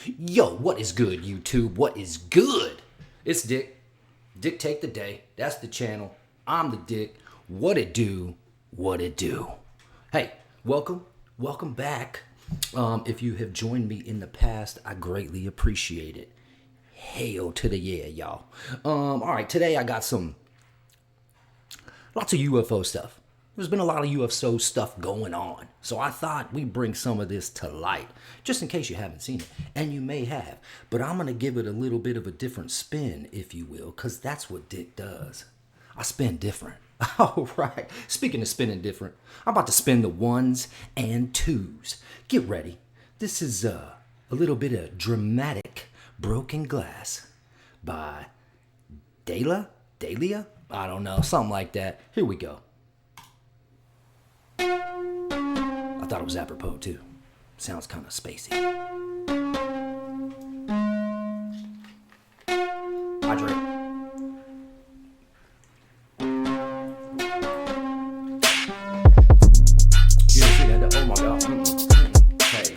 Yo, what is good, YouTube? What is good? It's Dick. Dick Take the Day. That's the channel. I'm the Dick. What it do? What it do? Hey, welcome back. If you have joined me in the past, I greatly appreciate it. Hail to the yeah, y'all. All right, today I got lots of UFO stuff. There's been a lot of UFO stuff going on. So I thought we'd bring some of this to light, just in case you haven't seen it. And you may have. But I'm going to give it a little bit of a different spin, if you will, because that's what Dick does. I spin different. All right. Speaking of spinning different, I'm about to spin the ones and twos. Get ready. This is a little bit of dramatic broken glass by Dalia? I don't know. Something like that. Here we go. I thought it was apropos too. Sounds kind of spacey. Hydrate. You didn't see that? Oh my god. Hey.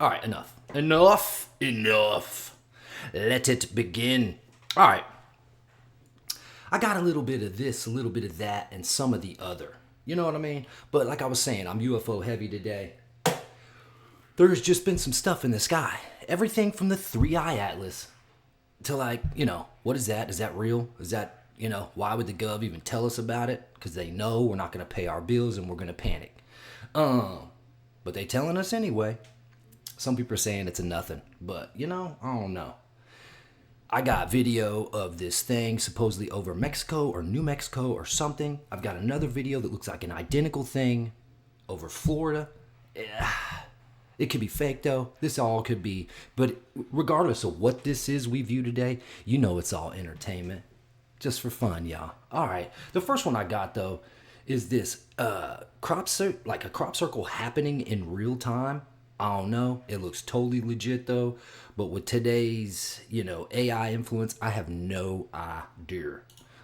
All right, enough. Let it begin. All right. I got a little bit of this, a little bit of that, and some of the other. You know what I mean? But like I was saying, I'm UFO heavy today. There's just been some stuff in the sky. Everything from the 3-Eye Atlas to what is that? Is that real? Is that, why would the gov even tell us about it? Because they know we're not going to pay our bills and we're going to panic. But they telling us anyway. Some people are saying it's a nothing, but I don't know. I got video of this thing supposedly over Mexico or New Mexico or something. I've got another video that looks like an identical thing over Florida. It could be fake though. This all could be, but regardless of what this is we view today, it's all entertainment. Just for fun, y'all. All right. The first one I got though is this crop circle happening in real time. I don't know. It looks totally legit though. But with today's, AI influence, I have no idea.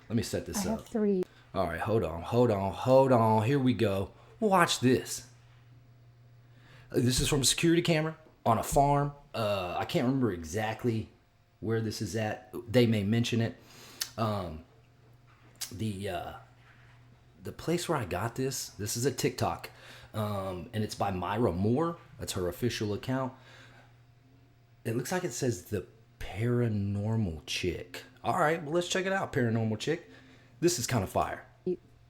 Let me set this up. I have 3. All right, hold on. Here we go. Watch this. This is from a security camera on a farm. I can't remember exactly where this is at. They may mention it. The place where I got this is a TikTok. And it's by Myra Moore. That's her official account. It looks like it says the Paranormal Chick. All right, well, let's check it out, Paranormal Chick. This is kind of fire.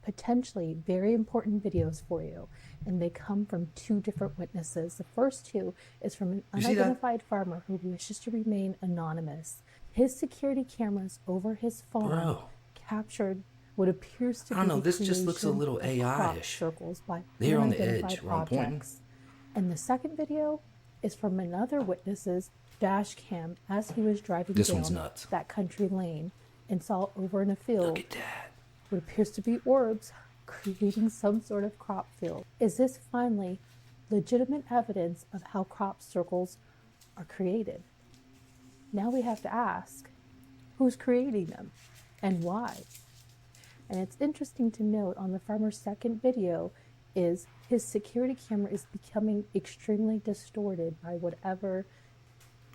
Potentially very important videos for you, and they come from 2 different witnesses. The first 2 is from an unidentified farmer who wishes to remain anonymous. His security cameras over his farm captured what appears to be this just looks a little AI-ish. Circles by they're on the edge where I'm pointing. And the second video is from another witness's dash cam as he was driving down that country lane and saw over in a field Look at that. what appears to be orbs creating some sort of crop field. Is this finally legitimate evidence of how crop circles are created? Now we have to ask, who's creating them and why? And it's interesting to note on the farmer's second video is his security camera is becoming extremely distorted by whatever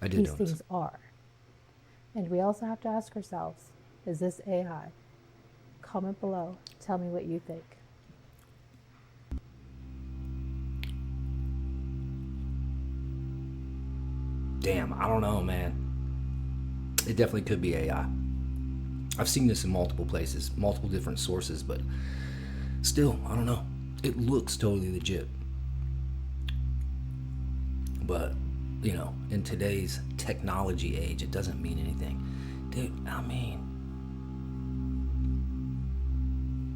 these things are. And we also have to ask ourselves, is this AI? Comment below. Tell me what you think. Damn, I don't know, man. It definitely could be AI. I've seen this in multiple places, multiple different sources, but still, I don't know. It looks totally legit. But, in today's technology age, it doesn't mean anything. Dude,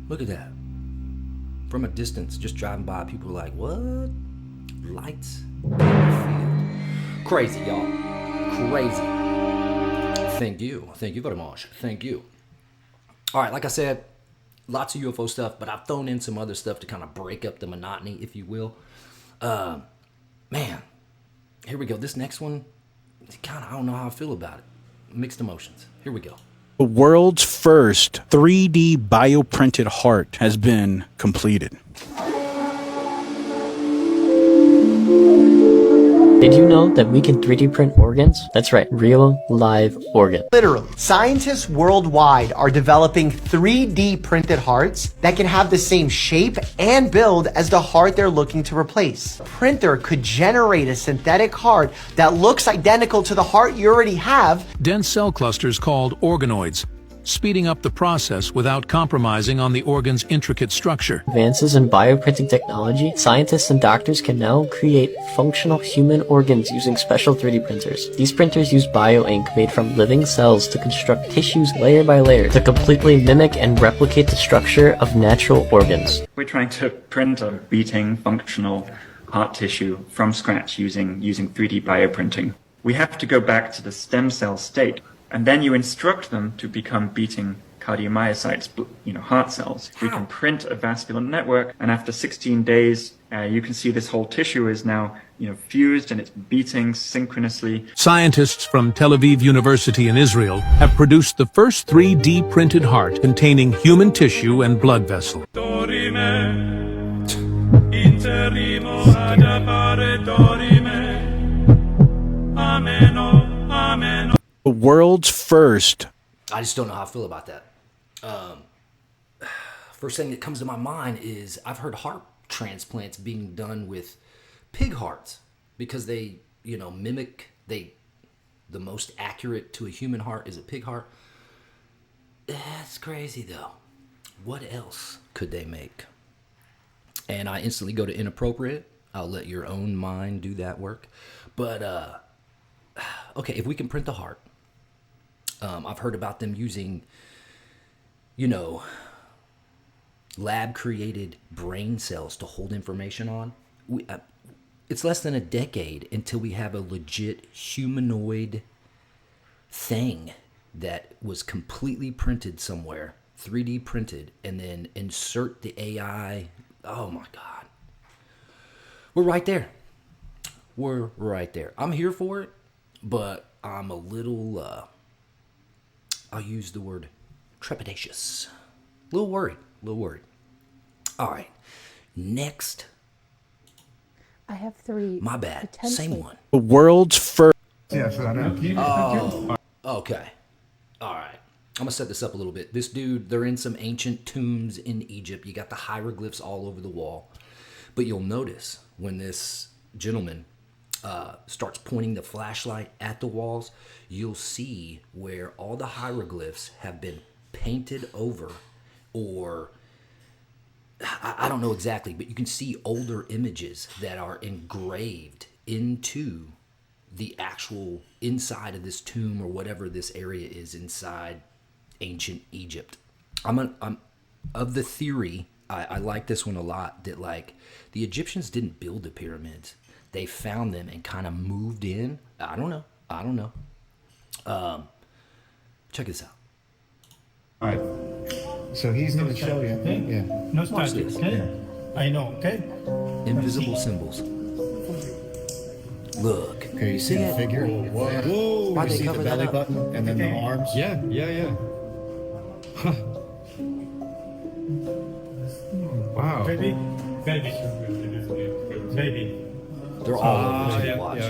look at that. From a distance, just driving by, people are like, what? Lights in the field. Crazy, y'all. Crazy. Thank you. Thank you very much. Thank you. All right, like I said, lots of UFO stuff, but I've thrown in some other stuff to kind of break up the monotony, if you will. Man, here we go. This next one, kind of, I don't know how I feel about it. Mixed emotions. Here we go. The world's first 3D bioprinted heart has been completed. Did you know that we can 3D print organs? That's right, real live organs. Literally, scientists worldwide are developing 3D printed hearts that can have the same shape and build as the heart they're looking to replace. A printer could generate a synthetic heart that looks identical to the heart you already have. Dense cell clusters called organoids, speeding up the process without compromising on the organ's intricate structure. Advances in bioprinting technology, scientists and doctors can now create functional human organs using special 3D printers. These printers use bioink made from living cells to construct tissues layer by layer to completely mimic and replicate the structure of natural organs. We're trying to print a beating, functional heart tissue from scratch using 3D bioprinting. We have to go back to the stem cell state, and then you instruct them to become beating cardiomyocytes, heart cells. We can print a vascular network, and after 16 days, you can see this whole tissue is now, fused and it's beating synchronously. Scientists from Tel Aviv University in Israel have produced the first 3D printed heart containing human tissue and blood vessel. The world's first. I just don't know how I feel about that. First thing that comes to my mind is I've heard heart transplants being done with pig hearts because they, mimic the most accurate to a human heart is a pig heart. That's crazy though. What else could they make? And I instantly go to inappropriate. I'll let your own mind do that work. But okay, if we can print the heart, I've heard about them using, lab-created brain cells to hold information on. It's less than a decade until we have a legit humanoid thing that was completely printed somewhere, 3D printed, and then insert the AI. Oh my God. We're right there. We're right there. I'm here for it, but I'm a little, I'll use the word trepidatious. A little worried. All right. Next. I have three. My bad. Same one. The world's first. Oh, okay. All right. I'm going to set this up a little bit. This dude, they're in some ancient tombs in Egypt. You got the hieroglyphs all over the wall. But you'll notice when this gentleman starts pointing the flashlight at the walls, you'll see where all the hieroglyphs have been painted over, or I don't know exactly, but you can see older images that are engraved into the actual inside of this tomb or whatever this area is inside ancient Egypt. I'm of the theory, I like this one a lot, that like the Egyptians didn't build the pyramids. They found them and kind of moved in. I don't know. Check this out. All right. So he's going to show you. Yeah. No statue, okay? I know, okay? Invisible symbols. Look. Okay, you see the figure? Whoa. Why'd You they see cover the that belly up? button and then the arms? Yeah. Wow. Baby. They're all over to watch.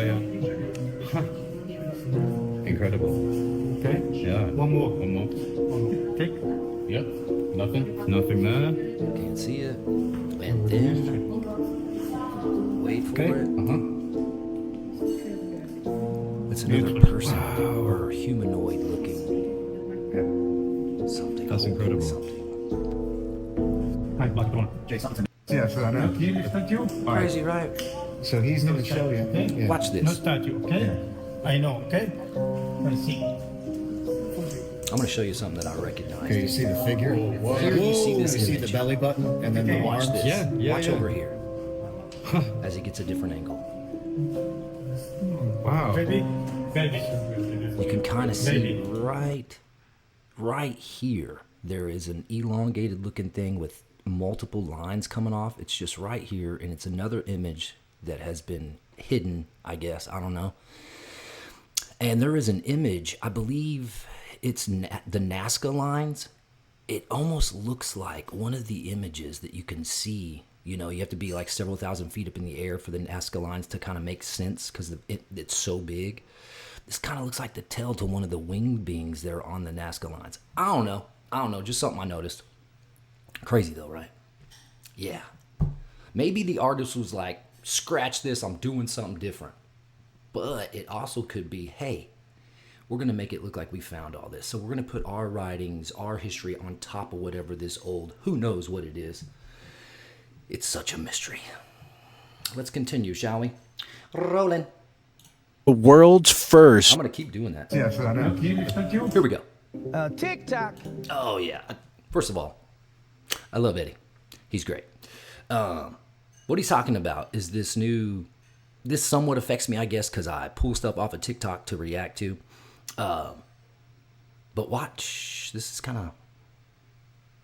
Incredible. Okay? Yeah. One more. Take. Yep. Nothing there. Can't see it. And then wait for it. It's another person or humanoid looking something. That's incredible. Something. Hi, Backbone. Yes, I know. Statue? Crazy, right? So he's going to show you. Okay? Yeah. Watch No this. statue, okay? I know, okay? I see. I'm going to show you something that I recognize. Okay, you see the figure? Whoa. Here you see this You see the image. belly button and then the Watch arms? this. Watch over here as he gets a different angle. Wow. Baby. You can kind of see right here, there is an elongated looking thing with multiple lines coming off. It's just right here, and it's another image that has been hidden, I guess. I don't know. And there is an image, I believe it's the Nazca lines. It almost looks like one of the images that you can see. You know, you have to be like several thousand feet up in the air for the Nazca lines to kind of make sense because it's so big. This kind of looks like the tail to one of the wing beings that are on the Nazca lines. I don't know. Just something I noticed. Crazy though, right? Yeah. Maybe the artist was like, scratch this, I'm doing something different. But it also could be, hey, we're going to make it look like we found all this. So we're going to put our writings, our history on top of whatever this old, who knows what it is. It's such a mystery. Let's continue, shall we? Rolling. The world's first. I'm going to keep doing that. Yes, I know. Here we go. TikTok. Oh, yeah. First of all, I love Eddie. He's great. What he's talking about is this somewhat affects me, I guess, because I pull stuff off of TikTok to react to. But watch. This is kind of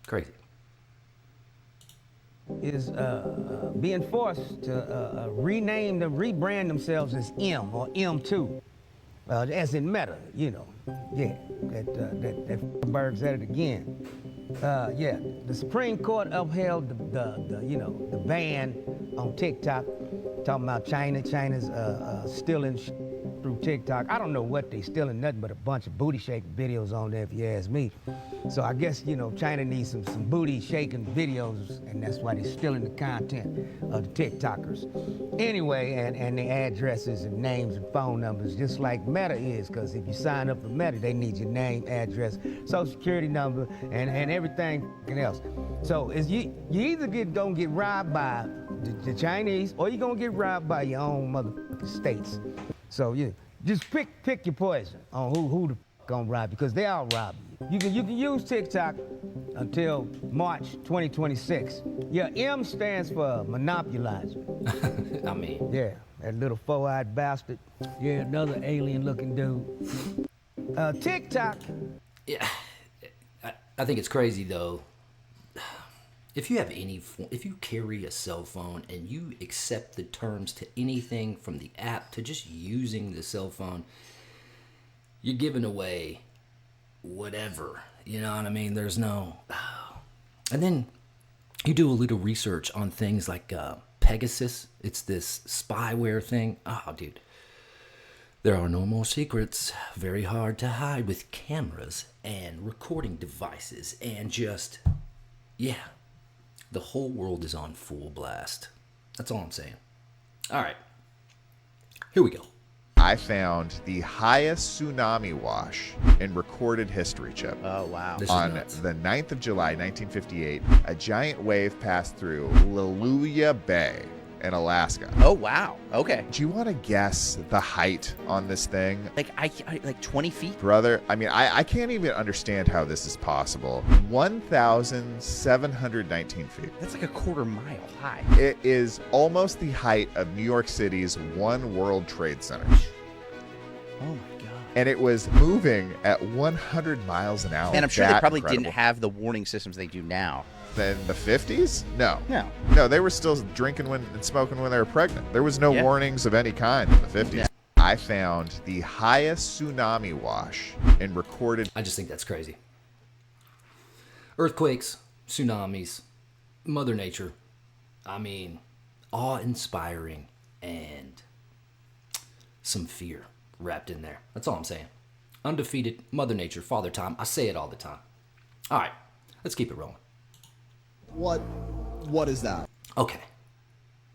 crazy. Is being forced to rebrand themselves as M or M2, as in Meta, you know. Yeah, that Berg said it again. Yeah, the Supreme Court upheld the ban on TikTok, talking about China's stealing through TikTok. I don't know what they stealing, nothing but a bunch of booty shaking videos on there, if you ask me. So I guess, you know, China needs some booty shaking videos, and that's why they're stealing the content of the TikTokers. Anyway, and the addresses and names and phone numbers, just like Meta is, because if you sign up for Meta, they need your name, address, social security number, and everything else. So is you either gonna get robbed by the Chinese, or you're gonna get robbed by your own motherfucking states. So yeah, just pick your poison on who the gonna rob you, because they all rob you. You can use TikTok until March 2026. Yeah, M stands for monopolizer. I mean, yeah, that little four-eyed bastard. Yeah, another alien-looking dude. TikTok. Yeah, I think it's crazy though. If you carry a cell phone and you accept the terms to anything from the app to just using the cell phone, you're giving away whatever. You know what I mean? There's no... And then you do a little research on things like Pegasus. It's this spyware thing. Oh, dude. There are no more secrets. Very hard to hide with cameras and recording devices and just... Yeah. The whole world is on full blast. That's all I'm saying. All right. Here we go. I found the highest tsunami wash in recorded history, Chip. Oh, wow. On the 9th of July, 1958, a giant wave passed through Liluya Bay in Alaska. Oh, wow. Okay. Do you want to guess the height on this thing? Like 20 feet? Brother, I mean, I can't even understand how this is possible. 1,719 feet. That's like a quarter mile high. It is almost the height of New York City's One World Trade Center. Oh, my God. And it was moving at 100 miles an hour. And I'm sure they probably incredible. didn't have the warning systems they do now. In the 50s? No. No, they were still drinking and smoking when they were pregnant. There was no Yeah. warnings of any kind in the 50s. Yeah. I found the highest tsunami wash in recorded... I just think that's crazy. Earthquakes, tsunamis, Mother Nature. I mean, awe-inspiring and some fear wrapped in there. That's all I'm saying. Undefeated, Mother Nature, Father Time. I say it all the time. All right, let's keep it rolling. What is that? Okay.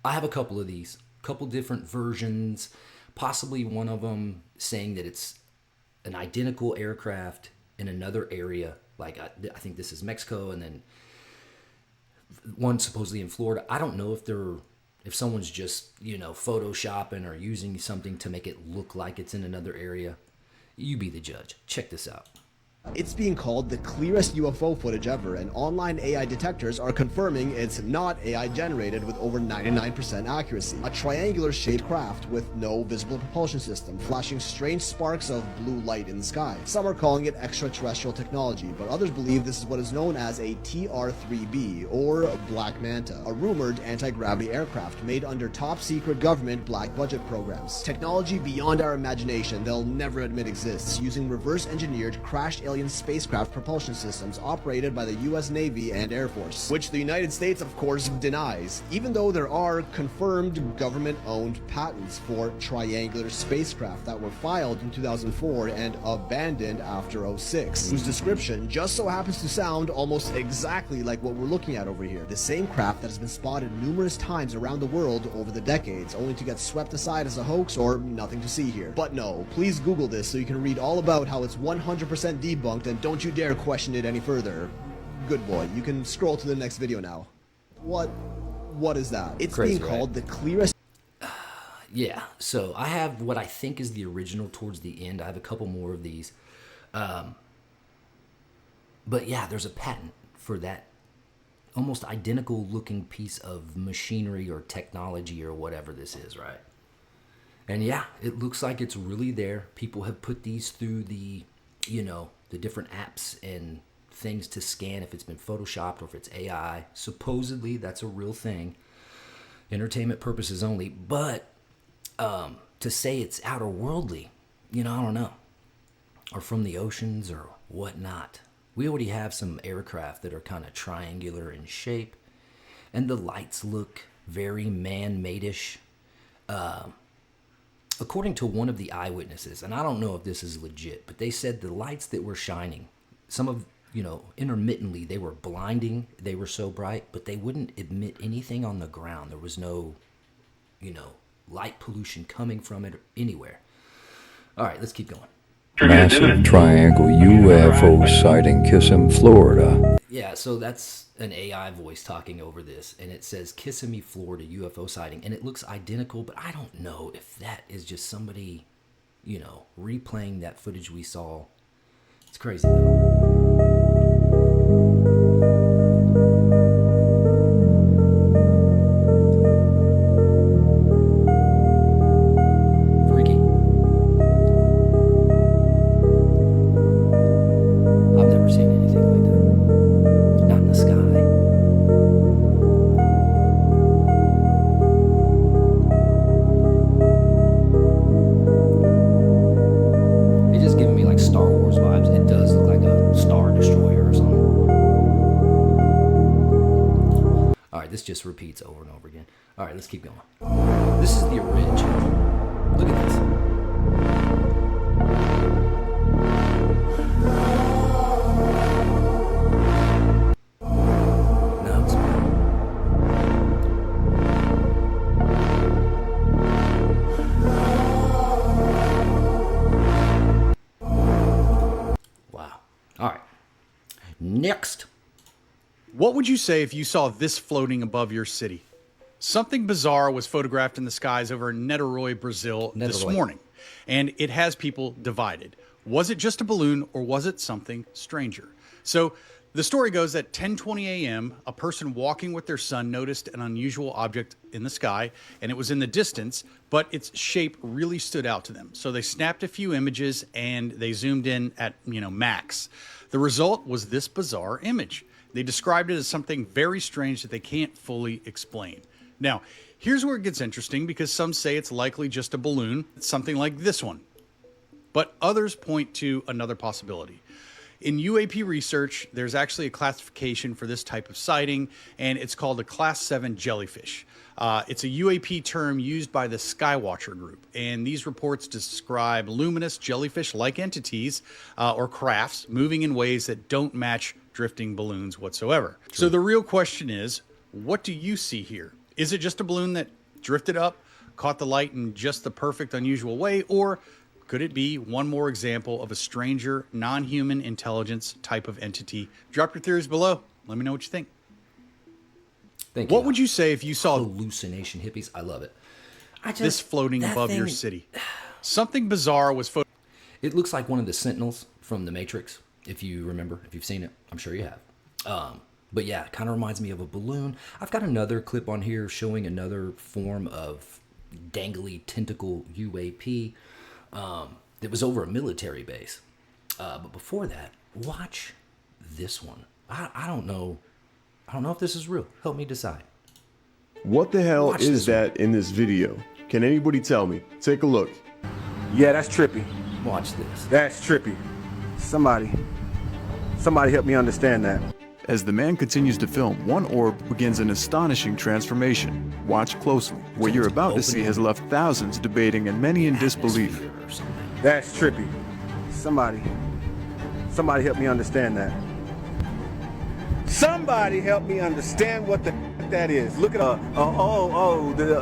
I have a couple of these. Couple different versions. Possibly one of them saying that it's an identical aircraft in another area. Like, I think this is Mexico, and then one supposedly in Florida. I don't know if someone's just, photoshopping or using something to make it look like it's in another area. You be the judge. Check this out. It's being called the clearest UFO footage ever, and online AI detectors are confirming it's not AI generated with over 99% accuracy. A triangular-shaped craft with no visible propulsion system, flashing strange sparks of blue light in the sky. Some are calling it extraterrestrial technology, but others believe this is what is known as a TR-3B, or Black Manta, a rumored anti-gravity aircraft made under top-secret government black budget programs. Technology beyond our imagination they'll never admit exists, using reverse-engineered crashed alien spacecraft propulsion systems operated by the US Navy and Air Force, which the United States of course denies, even though there are confirmed government-owned patents for triangular spacecraft that were filed in 2004 and abandoned after 2006, whose description just so happens to sound almost exactly like what we're looking at over here. The same craft that has been spotted numerous times around the world over the decades, only to get swept aside as a hoax or nothing to see here. But no, please Google this so you can read all about how it's 100% debunked, and don't you dare question it any further. Good boy, you can scroll to the next video now. What is that? It's Crazy, being called the clearest... Yeah, so I have what I think is the original towards the end. I have a couple more of these. But yeah, there's a patent for that almost identical looking piece of machinery or technology or whatever this is, right? And yeah, it looks like it's really there. People have put these through the, the different apps and things to scan if it's been photoshopped or if it's AI. Supposedly that's a real thing. Entertainment purposes only. But to say it's outer worldly, I don't know. Or from the oceans or whatnot. We already have some aircraft that are kind of triangular in shape. And the lights look very man-made-ish. According to one of the eyewitnesses, and I don't know if this is legit, but they said the lights that were shining, some of, intermittently, they were blinding. They were so bright, but they wouldn't emit anything on the ground. There was no, light pollution coming from it anywhere. All right, let's keep going. Massive triangle UFO sighting, Kissimmee, Florida. Yeah, so that's an AI voice talking over this, and it says Kissimmee, Florida UFO sighting, and it looks identical, but I don't know if that is just somebody, replaying that footage we saw. It's crazy though. Just repeats over and over again. All right, let's keep going. This is the original. Look at this. No, it's wow. All right. Next. What would you say if you saw this floating above your city? Something bizarre was photographed in the skies over Niterói, Brazil this morning, and it has people divided. Was it just a balloon or was it something stranger? So the story goes that 10:20 a.m., a person walking with their son noticed an unusual object in the sky, and it was in the distance, but its shape really stood out to them. So they snapped a few images and they zoomed in at, max. The result was this bizarre image. They described it as something very strange that they can't fully explain. Now, here's where it gets interesting because some say it's likely just a balloon, something like this one. But others point to another possibility. In UAP research, there's actually a classification for this type of sighting, and it's called a Class 7 jellyfish. It's a UAP term used by the Skywatcher group, and these reports describe luminous jellyfish-like entities or crafts moving in ways that don't match drifting balloons whatsoever. True. So the real question is, what do you see here? Is it just a balloon that drifted up, caught the light in just the perfect, unusual way, or could it be one more example of a stranger, non-human intelligence type of entity? Drop your theories below. Let me know what you think. Thank you. What would you say if you saw hallucination hippies? I love it. This floating above your city. Something bizarre was It looks like one of the Sentinels from the Matrix. if you remember, if you've seen it. I'm sure you have. But yeah, it kind of reminds me of a balloon. I've got another clip on here showing another form of dangly tentacle UAP that was over a military base. But before that, watch this one. I don't know. I don't know if this is real. Help me decide. What the hell is that in this video? Can anybody tell me? Take a look. Yeah, that's trippy. Watch this. That's trippy. Somebody help me understand that. As the man continues to film, one orb begins an astonishing transformation. Watch closely. What you're about to see has left thousands debating and many in disbelief. That's trippy. Somebody help me understand that. Somebody help me understand what the that is. Look at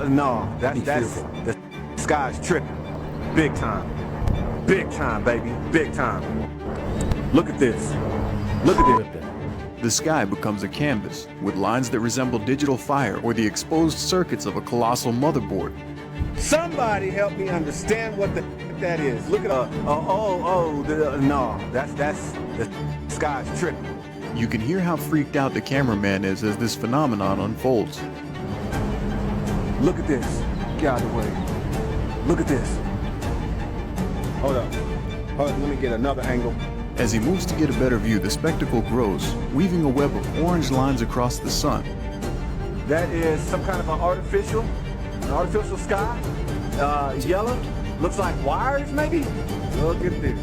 no, that's the sky's tripping. Big time, baby, big time. Look at this. Look at this. The sky becomes a canvas with lines that resemble digital fire or the exposed circuits of a colossal motherboard. Somebody help me understand what the that is. Look at no, that's the sky's tripping. You can hear how freaked out the cameraman is as this phenomenon unfolds. Look at this. Get out of the way. Look at this. Hold up, let me get another angle. As he moves to get a better view, the spectacle grows, weaving a web of orange lines across the sun. That is some kind of an artificial sky. Yellow. Looks like wires, maybe? Look at this.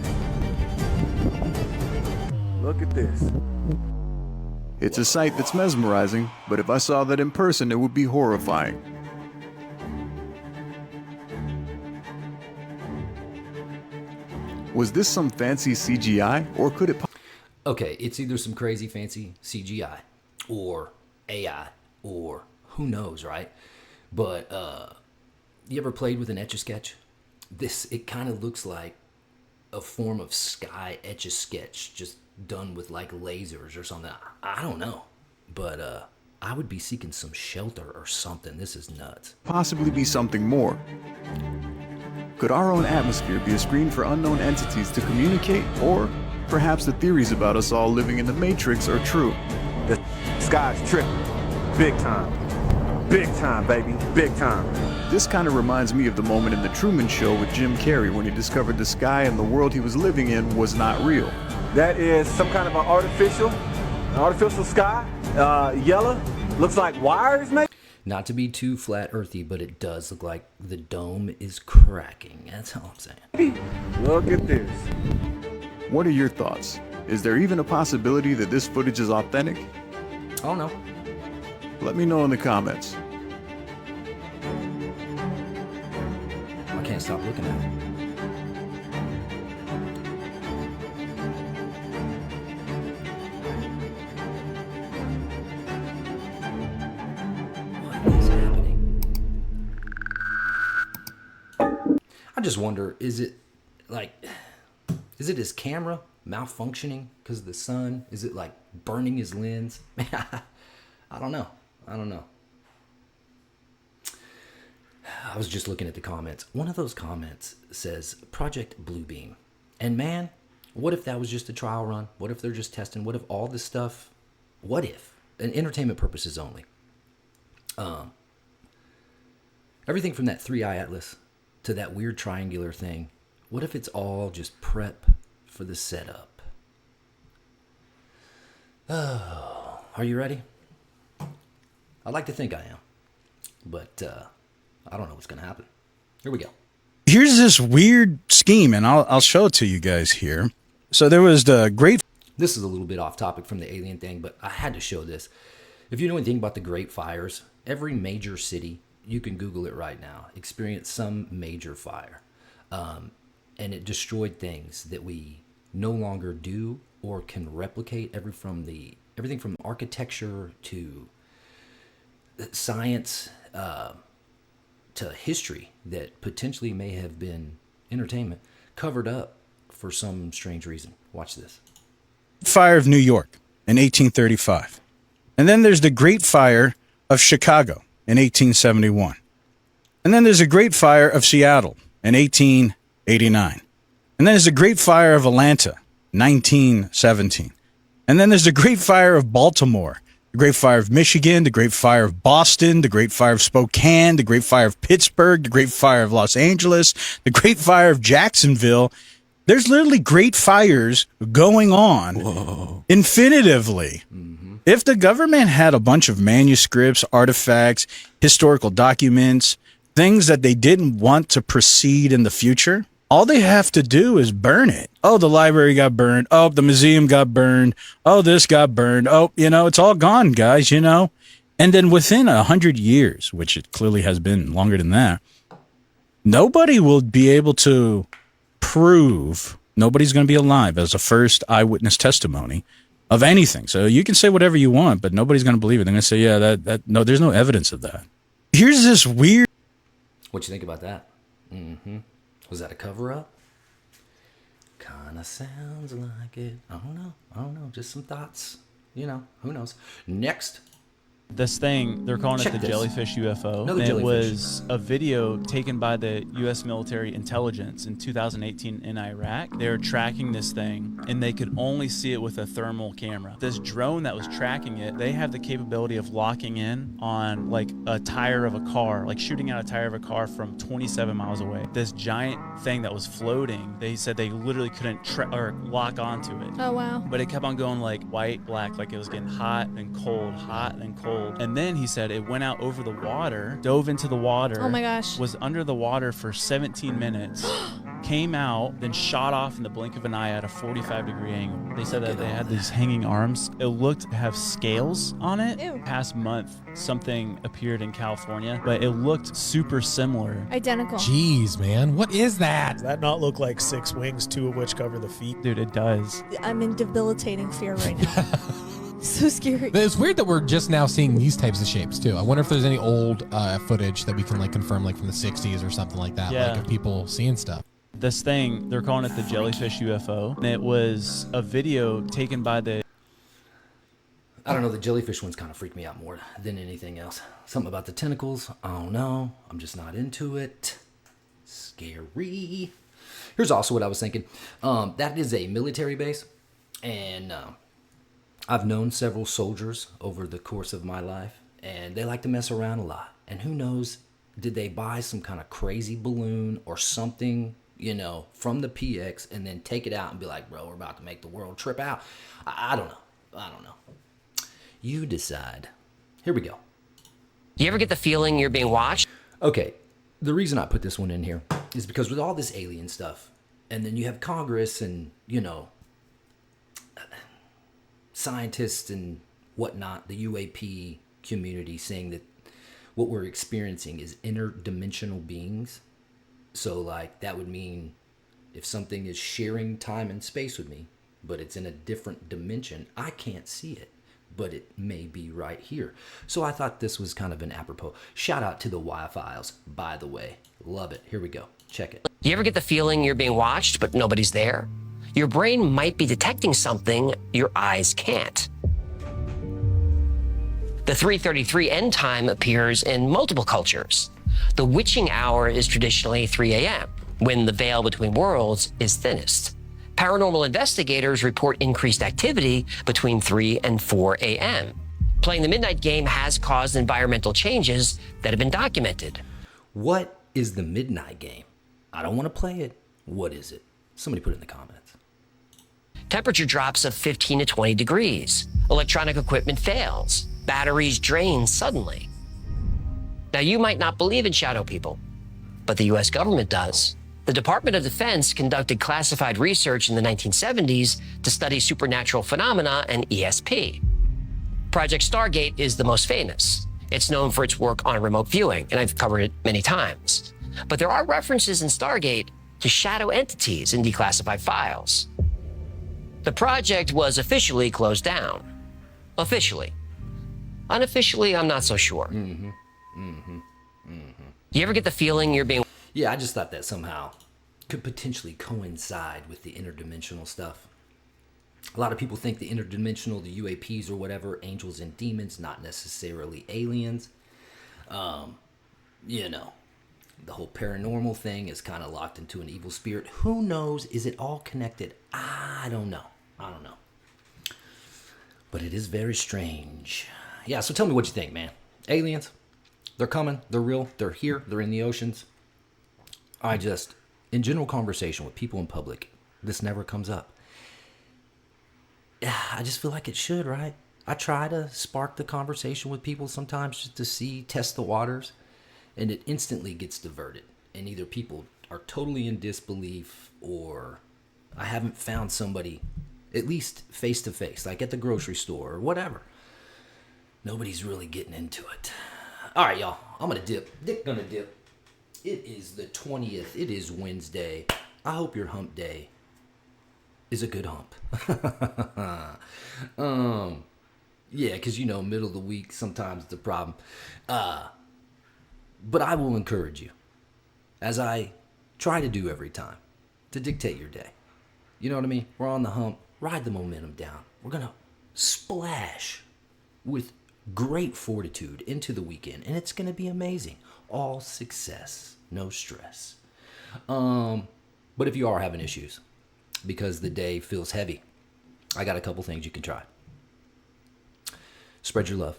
Look at this. It's a sight that's mesmerizing, but if I saw that in person, it would be horrifying. Was this some fancy CGI, or could it... Okay, it's either some crazy fancy CGI, or AI, or who knows, right? But, you ever played with an Etch-a-Sketch? It kind of looks like a form of sky Etch-a-Sketch, just done with like lasers or something. I don't know, but I would be seeking some shelter or something. This is nuts. Possibly be something more. Could our own atmosphere be a screen for unknown entities to communicate, or perhaps the theories about us all living in the Matrix are true? The sky's tripping. Big time, baby, big time. This kind of reminds me of the moment in The Truman Show with Jim Carrey when he discovered the sky and the world he was living in was not real. That is some kind of an artificial sky. Yellow. Looks like wires, maybe? Not to be too flat earthy, but it does look like the dome is cracking. That's all I'm saying. Look at this. What are your thoughts? Is there even a possibility that this footage is authentic? Oh no. Let me know in the comments. I can't stop looking at it. I just wonder, is it his camera malfunctioning because of the sun? Is it like burning his lens? I don't know. I was just looking at the comments. One of those comments says Project Bluebeam. And man, what if that was just a trial run? What if they're just testing? What if all this stuff, what if? And entertainment purposes only. Everything from that 3-eye atlas to that weird triangular thing, what if it's all just prep for the setup? Oh, are you ready? I'd like to think I am, but I don't know what's going to happen. Here we go. Here's this weird scheme, and I'll show it to you guys here. So there was the Great... This is a little bit off topic from the alien thing, but I had to show this. If you know anything about the Great Fires, every major city, you can Google it right now, experienced some major fire. And it destroyed things that we no longer do or can replicate, everything from architecture to science to history that potentially may have been entertainment covered up for some strange reason. Watch this. Fire of New York in 1835. And then there's the Great Fire of Chicago in 1871. And then there's a Great Fire of Seattle in 1889. And then there's the Great Fire of Atlanta 1917. And then there's the Great Fire of Baltimore, the Great Fire of Michigan, the Great Fire of Boston, the Great Fire of Spokane, the Great Fire of Pittsburgh, the Great Fire of Los Angeles, the Great Fire of Jacksonville. There's literally great fires going on infinitively. If the government had a bunch of manuscripts, artifacts, historical documents, things that they didn't want to proceed in the future, all they have to do is burn it. Oh, the library got burned. Oh, the museum got burned. Oh, this got burned. Oh, it's all gone, guys, And then within 100 years, which it clearly has been longer than that, nobody will be able to prove, nobody's going to be alive as a first eyewitness testimony of anything. So you can say whatever you want, but nobody's going to believe it. They're going to say, yeah, no, there's no evidence of that. Here's this weird. What you think about that? Was that a cover-up? Kinda sounds like it. I don't know. Just some thoughts. Who knows? Next. This thing, they're calling it the jellyfish UFO. And it was a video taken by the U.S. military intelligence in 2018 in Iraq. They were tracking this thing, and they could only see it with a thermal camera. This drone that was tracking it, they have the capability of locking in on like a tire of a car, like shooting out a tire of a car from 27 miles away. This giant thing that was floating, they said they literally couldn't lock onto it. Oh, wow. But it kept on going like white, black, like it was getting hot and cold, hot and cold. And then he said it went out over the water, dove into the water. Oh my gosh. Was under the water for 17 minutes, came out, then shot off in the blink of an eye at a 45-degree angle. They said that they had these hanging arms. It looked to have scales on it. Ew. Past month, something appeared in California, but it looked super similar. Identical. Jeez, man. What is that? Does that not look like 6 wings, 2 of which cover the feet? Dude, it does. I'm in debilitating fear right now. So scary. It's weird that we're just now seeing these types of shapes too. I wonder if there's any old footage that we can confirm, like from the 60s or something like that, like of people seeing stuff. This thing, they're calling it the jellyfish UFO. And it was a video taken by the... I don't know, the jellyfish ones kind of freak me out more than anything else. Something about the tentacles, I don't know. I'm just not into it. Scary. Here's also what I was thinking. That is a military base, and I've known several soldiers over the course of my life, and they like to mess around a lot. And who knows, did they buy some kind of crazy balloon or something, from the PX and then take it out and be like, bro, we're about to make the world trip out? I don't know. You decide. Here we go. You ever get the feeling you're being watched? Okay, the reason I put this one in here is because with all this alien stuff, and then you have Congress and, scientists and whatnot, the UAP community saying that what we're experiencing is interdimensional beings. So that would mean if something is sharing time and space with me, but it's in a different dimension, I can't see it, but it may be right here. So I thought this was kind of an apropos. Shout out to the Y-Files, by the way. Love it. Here we go. Check it. You ever get the feeling you're being watched, but nobody's there? Your brain might be detecting something your eyes can't. The 3:33 end time appears in multiple cultures. The witching hour is traditionally 3 a.m., when the veil between worlds is thinnest. Paranormal investigators report increased activity between 3 and 4 a.m. Playing the midnight game has caused environmental changes that have been documented. What is the midnight game? I don't want to play it. What is it? Somebody put it in the comments. Temperature drops of 15 to 20 degrees. Electronic equipment fails. Batteries drain suddenly. Now, you might not believe in shadow people, but the U.S. government does. The Department of Defense conducted classified research in the 1970s to study supernatural phenomena and ESP. Project Stargate is the most famous. It's known for its work on remote viewing, and I've covered it many times. But there are references in Stargate to shadow entities in declassified files. The project was officially closed down. Officially. Unofficially, I'm not so sure. You ever get the feeling you're being... Yeah, I just thought that somehow could potentially coincide with the interdimensional stuff. A lot of people think the interdimensional, the UAPs or whatever, angels and demons, not necessarily aliens. The whole paranormal thing is kind of locked into an evil spirit. Who knows? Is it all connected? I don't know. But it is very strange. Yeah, so tell me what you think, man. Aliens, they're coming. They're real. They're here. They're in the oceans. In general conversation with people in public, this never comes up. I just feel like it should, right? I try to spark the conversation with people sometimes just to test the waters, and it instantly gets diverted. And either people are totally in disbelief, or I haven't found somebody, at least face to face, like at the grocery store or whatever. Nobody's really getting into it. All right, y'all. I'm going to dip. Dick gonna dip. It is the 20th. It is Wednesday. I hope your hump day is a good hump. Yeah, because, middle of the week, sometimes it's a problem. But I will encourage you, as I try to do every time, to dictate your day. You know what I mean? We're on the hump. Ride the momentum down. We're going to splash with great fortitude into the weekend, and it's going to be amazing. All success, no stress. But if you are having issues because the day feels heavy, I got a couple things you can try. Spread your love.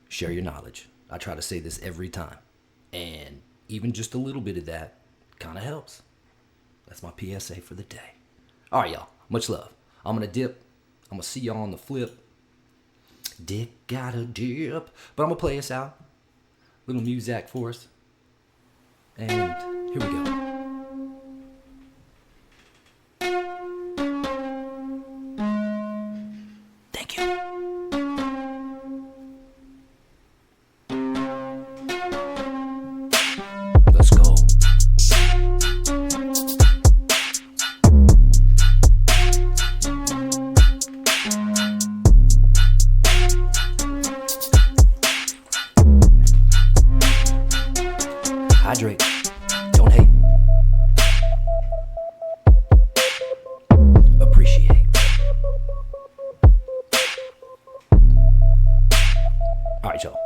Share your knowledge. I try to say this every time. And even just a little bit of that kind of helps. That's my PSA for the day. All right, y'all. Much love. I'm going to dip. I'm going to see y'all on the flip. Dick got a dip. But I'm going to play us out. Little music for us. And here we go. Thank you. Let's go. Hydrate. Don't hate. Appreciate. All right, y'all.